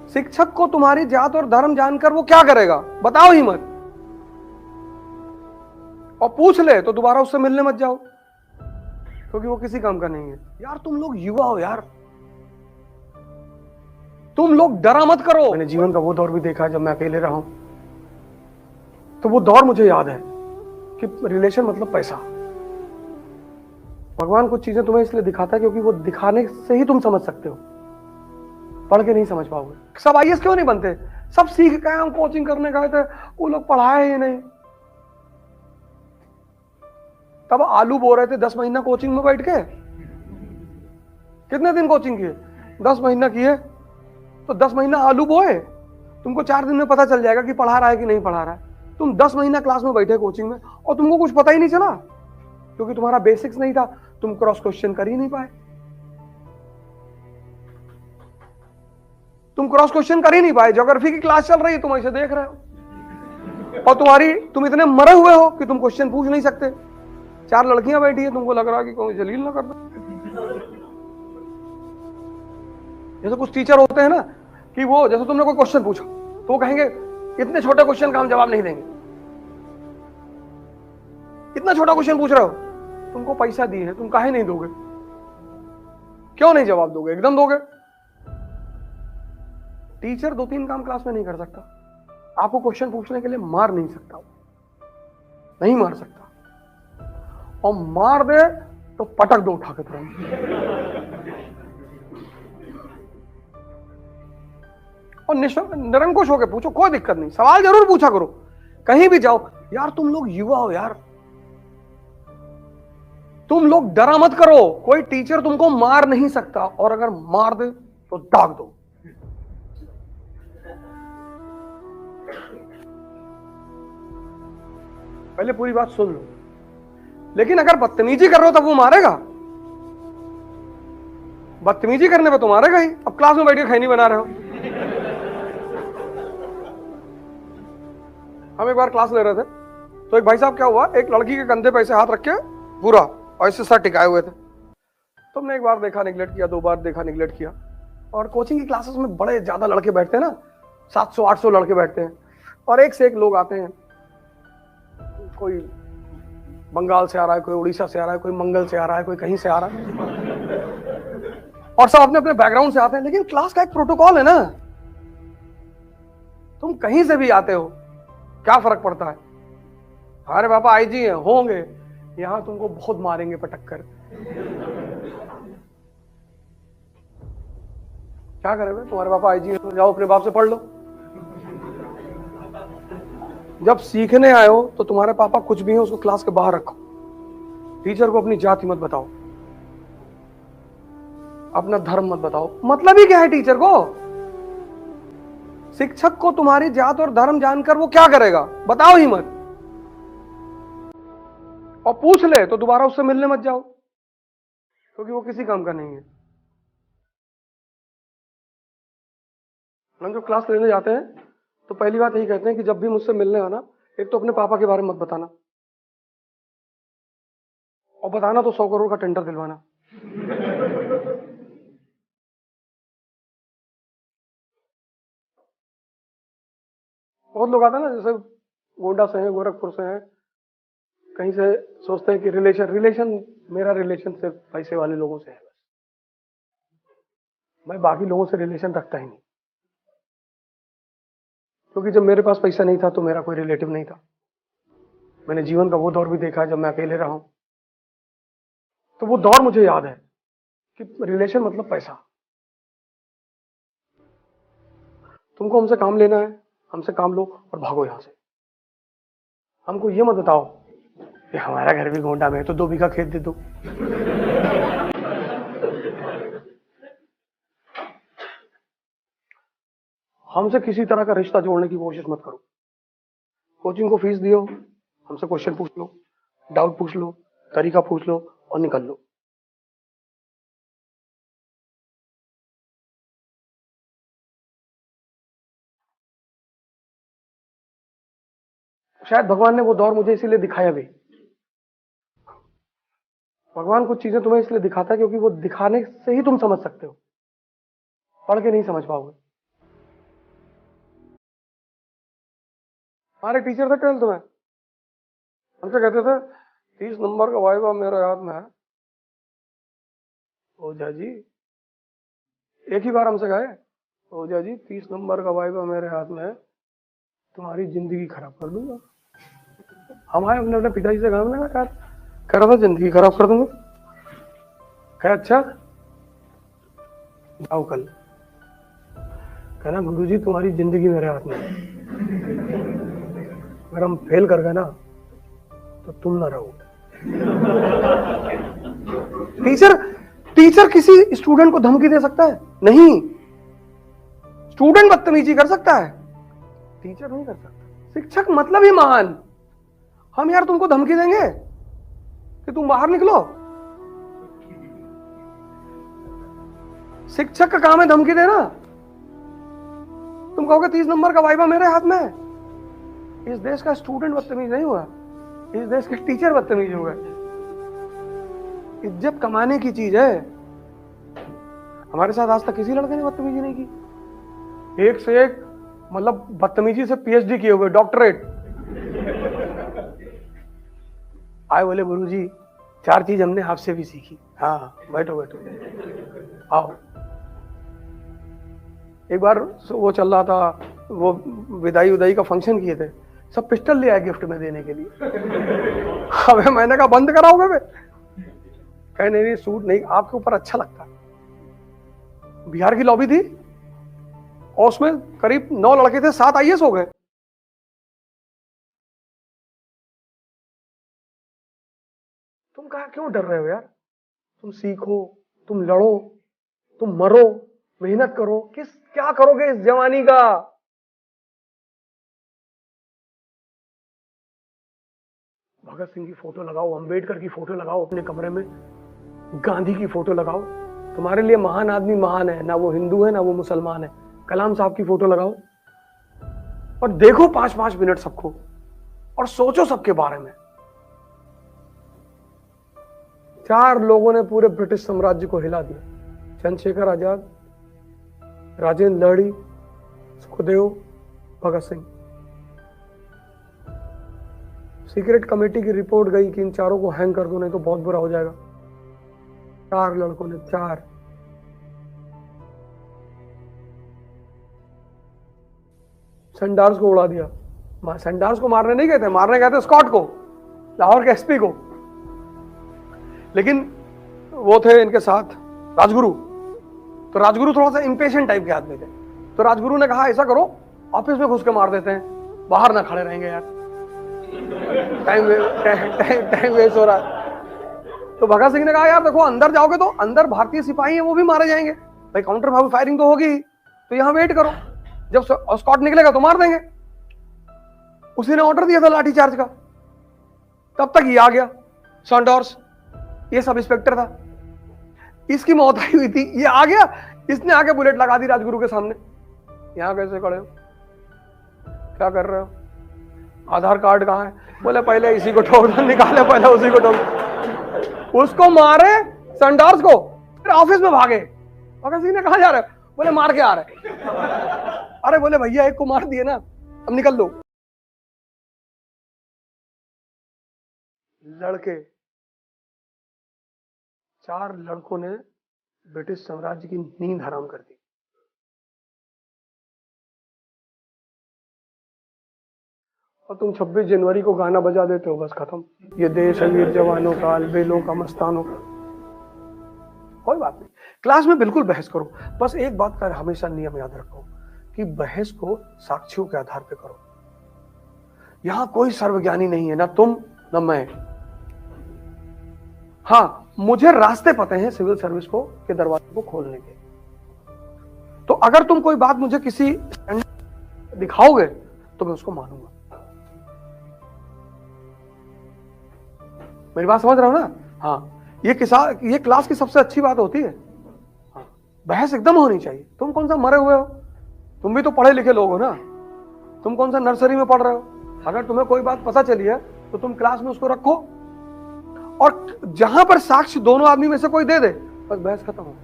शिक्षक को तुम्हारी जात और धर्म जानकर वो क्या करेगा? बताओ ही मत। और पूछ ले तो दोबारा उससे मिलने मत जाओ, क्योंकि वो किसी काम का नहीं है। यार तुम लोग युवा हो यार, तुम लोग डरा मत करो। मैंने जीवन का वो दौर भी देखा है जब मैं अकेले रहा हूं, तो वो दौर मुझे याद है कि रिलेशन मतलब पैसा। भगवान कुछ चीजें तुम्हें इसलिए दिखाता है क्योंकि वो दिखाने से ही तुम समझ सकते हो, पढ़ के नहीं समझ पाओगे। सब आईएएस क्यों नहीं बनते? सब सीख गए, हम कोचिंग करने गए थे, वो लोग पढ़ाए ही नहीं। तब आलू बो रहे थे 10 महीना कोचिंग में बैठ के। कितने दिन कोचिंग किए? 10 महीना किए, तो 10 महीना आलू बोए। तुमको 4 दिन में पता चल जाएगा कि पढ़ा रहा है कि नहीं पढ़ा रहा है। तुम 10 महीना क्लास में बैठे कोचिंग में और तुमको कुछ पता ही नहीं चला, क्योंकि तुम्हारा बेसिक्स नहीं था, तुम क्रॉस क्वेश्चन कर ही नहीं पाए। तुम क्रॉस क्वेश्चन कर ही नहीं पाए। ज्योग्राफी की क्लास चल रही है, तुम ऐसे देख रहे हो, और तुम इतने मरे हुए हो कि तुम क्वेश्चन पूछ नहीं सकते। 4 लड़कियां बैठी है, तुमको लग रहा है कि कोई जलील ना कर दो। जैसे कुछ टीचर होते हैं ना, कि वो जैसे तुमने कोई क्वेश्चन पूछा तो वो कहेंगे इतने छोटे क्वेश्चन का हम जवाब नहीं देंगे। इतना छोटा क्वेश्चन पूछ रहे हो, तुमको पैसा दिए है, तुम काहे नहीं दोगे? क्यों नहीं जवाब दोगे? एकदम दोगे। टीचर 2-3 काम क्लास में नहीं कर सकता, आपको क्वेश्चन पूछने के लिए मार नहीं सकता, नहीं मार सकता। और मार दे तो पटक दो उठा के तुरंत। और निरंकुश होकर पूछो, कोई दिक्कत नहीं, सवाल जरूर पूछा करो, कहीं भी जाओ। यार तुम लोग युवा हो यार, तुम लोग डरा मत करो। कोई टीचर तुमको मार नहीं सकता, और अगर मार दे तो दाग दो। पहले पूरी बात सुन लो। लेकिन अगर बदतमीजी कर रहे हो तब वो मारेगा? बदतमीजी करने पे तो मारेगा ही। अब क्लास में बैठ के खैनी बना रहे हो। हम एक बार क्लास ले रहे थे, तो एक भाई साहब क्या हुआ, एक लड़की के कंधे पे ऐसे हाथ रख के पूरा और ऐसे सर टिकाए हुए थे। तो हमने एक बार देखा निगलेक्ट किया, 2 बार देखा निगलेक्ट किया। और कोचिंग की क्लासेस में बड़े ज्यादा लड़के बैठते हैं ना, 700-800 लड़के बैठते हैं, और एक से एक लोग आते हैं। कोई बंगाल से आ रहा है, कोई उड़ीसा से आ रहा है, कोई मंगल से आ रहा है, कोई कहीं से आ रहा है, और सब अपने अपने बैकग्राउंड से आते हैं। लेकिन क्लास का एक प्रोटोकॉल है ना, तुम कहीं से भी आते हो, क्या फर्क पड़ता है? हमारे पापा आईजी हैं, होंगे यहां, तुमको बहुत मारेंगे पटक कर। क्या करेंगे? तुम्हारे पापा आईजी हैं तो जाओ अपने बाप से पढ़ लो। जब सीखने आए हो तो तुम्हारे पापा कुछ भी है उसको क्लास के बाहर रखो। टीचर को अपनी जाति मत बताओ, अपना धर्म मत बताओ। मतलब ही क्या है टीचर को? शिक्षक को तुम्हारी जात और धर्म जानकर वो क्या करेगा? बताओ ही मत। और पूछ ले तो दोबारा उससे मिलने मत जाओ, क्योंकि वो किसी काम का नहीं है। हम जब क्लास लेने जाते हैं तो पहली बात यही कहते हैं कि जब भी मुझसे मिलने आना, एक तो अपने पापा के बारे में मत बताना, और बताना तो 100 करोड़ का टेंडर दिलवाना। बहुत लोग आते हैं ना, जैसे गोंडा से हैं, गोरखपुर से हैं, कहीं से, सोचते हैं कि रिलेशन रिलेशन मेरा रिलेशन सिर्फ पैसे वाले लोगों से है बस। मैं बाकी लोगों से रिलेशन रखता ही नहीं, क्योंकि जब मेरे पास पैसा नहीं था तो मेरा कोई रिलेटिव नहीं था। मैंने जीवन का वो दौर भी देखा है जब मैं अकेले रहा हूं, तो वो दौर मुझे याद है कि रिलेशन मतलब पैसा। तुमको हमसे काम लेना है, हमसे काम लो और भागो यहां से। हमको ये मत बताओ कि हमारा घर भी गोंडा में है तो 2 बीघा खेत दे दो। हमसे किसी तरह का रिश्ता जोड़ने की कोशिश मत करो। कोचिंग को फीस दियो, हमसे क्वेश्चन पूछ लो, डाउट पूछ लो, तरीका पूछ लो और निकल लो। शायद भगवान ने वो दौर मुझे इसीलिए दिखाया भी। भगवान कुछ चीजें तुम्हें इसलिए दिखाता है क्योंकि वो दिखाने से ही तुम समझ सकते हो, पढ़ के नहीं समझ पाओगे। हमारे टीचर थे 12th में, हमसे कहते थे 30 नंबर का वाइवा मेरे याद में है। ओझा जी, एक ही बार हमसे कहे, ओझा जी 30 नंबर का वाइवा मेरे हाथ में है, तुम्हारी जिंदगी खराब कर दूंगा। हम आए अपने अपने पिताजी से काम लगा, कह रहा था जिंदगी खराब कर दूंगा। कह अच्छा आओ कल। कहना गुरुजी तुम्हारी जिंदगी मेरे हाथ में है, अगर हम फेल कर गए ना तो तुम ना रहो। टीचर किसी स्टूडेंट को धमकी दे सकता है? नहीं। स्टूडेंट बदतमीजी कर सकता है, टीचर नहीं कर सकता। शिक्षक मतलब ही महान। हम यार तुमको धमकी देंगे कि तुम बाहर निकलो? शिक्षक का काम है धमकी देना। तुम कहोगे 30 नंबर का वाइवा मेरे हाथ में है। इस देश का स्टूडेंट बदतमीज नहीं हुआ, इस देश के टीचर बदतमीज हो गए। इज्जत कमाने की चीज है। हमारे साथ आज तक किसी लड़के ने बदतमीजी नहीं की। एक से एक मतलब बदतमीजी से पीएचडी किए हुए, डॉक्टरेट। आए बोले गुरुजी 4 चीज हमने आपसे भी सीखी। हाँ बैठो बैठो आओ। एक बार वो चल रहा था, वो विदाई उदाई का फंक्शन किए थे, सब पिस्टल ले आए गिफ्ट में देने के लिए। अबे मैंने कहा बंद कराओगे बे? कहे नहीं सूट नहीं, आपके ऊपर अच्छा लगता है। बिहार की लॉबी थी और उसमें करीब 9 लड़के थे, 7 आईएएस हो गए। तुम कहा क्यों डर रहे हो यार? तुम सीखो, तुम लड़ो, तुम मरो, मेहनत करो। क्या करोगे इस जवानी का? भगत सिंह की फोटो लगाओ, अंबेडकर की फोटो लगाओ अपने कमरे में, गांधी की फोटो लगाओ। तुम्हारे लिए महान आदमी महान है, ना वो हिंदू है ना वो मुसलमान है। कलाम साहब की फोटो लगाओ और देखो 5-5 मिनट सबको और सोचो सबके बारे में। 4 लोगों ने पूरे ब्रिटिश साम्राज्य को हिला दिया। चंद्रशेखर आजाद, राजेंद्र लहड़ी, सुखदेव, भगत सिंह। सीक्रेट कमेटी की रिपोर्ट गई कि इन 4 को हैंग कर दो नहीं तो बहुत बुरा हो जाएगा। 4 लड़कों ने 4 सेंडार्स को उड़ा दिया। सेंडार्स को मारने नहीं गए थे, मारने गए थे स्कॉट को, लाहौर के एसपी को। लेकिन वो थे इनके साथ राजगुरु, तो राजगुरु थोड़ा सा इंपेशेंट टाइप के आदमी थे। तो राजगुरु ने कहा ऐसा करो ऑफिस में घुस के मार देते हैं, बाहर ना खड़े रहेंगे यार, टाइम वेस्ट हो रहा है। तो भगत सिंह ने कहा यार देखो अंदर जाओगे तो अंदर भारतीय सिपाही हैं, वो भी मारे जाएंगे भाई, काउंटर फायरिंग तो होगी, तो यहां वेट करो, जब स्कॉट निकलेगा तो मार देंगे। उसी ने ऑर्डर दिया था लाठीचार्ज का। तब तक ये आ गया सैंडर्स, ये सब इंस्पेक्टर था, इसकी मौत आई हुई थी, ये आ गया, इसने आके बुलेट लगा दी राजगुरु के सामने। यहां कैसे खड़े हो, क्या कर रहे हो, आधार कार्ड कहाँ है? बोले पहले इसी को ठोक दो, निकाले पहले उसी को ठोक। उसको मारे सैंडर्स को, फिर ऑफिस में भागे। भगत सिंह ने कहा जा रहे? बोले मार के आ रहे। अरे बोले भैया एक को मार दिए ना, अब निकल लो। लड़के 4 लड़कों ने ब्रिटिश साम्राज्य की नींद हराम कर दी। और तुम 26 जनवरी को गाना बजा देते हो, बस खत्म। ये देश है वीर जवानों का, अलबेलों का, मस्तानों का। कोई बात नहीं, क्लास में बिल्कुल बहस करो, बस एक बात का हमेशा नियम याद रखो कि बहस को साक्ष्यों के आधार पे करो। यहां कोई सर्वज्ञानी नहीं है, ना तुम ना मैं। हाँ, मुझे रास्ते पते हैं सिविल सर्विस को के दरवाजे को खोलने के। तो अगर तुम कोई बात मुझे किसी दिखाओगे तो मैं उसको मानूंगा। मेरी बात समझ रहे हो ना? हाँ, ये क्लास की सबसे अच्छी बात होती है। हाँ, बहस एकदम होनी चाहिए। तुम कौन सा मरे हुए हो, तुम भी तो पढ़े लिखे लोग हो ना। तुम कौन सा नर्सरी में पढ़ रहे हो? अगर तुम्हें कोई बात पता चली है तो तुम क्लास में उसको रखो, और जहां पर साक्ष्य दोनों आदमी में से कोई दे दे, बस बहस खत्म हो।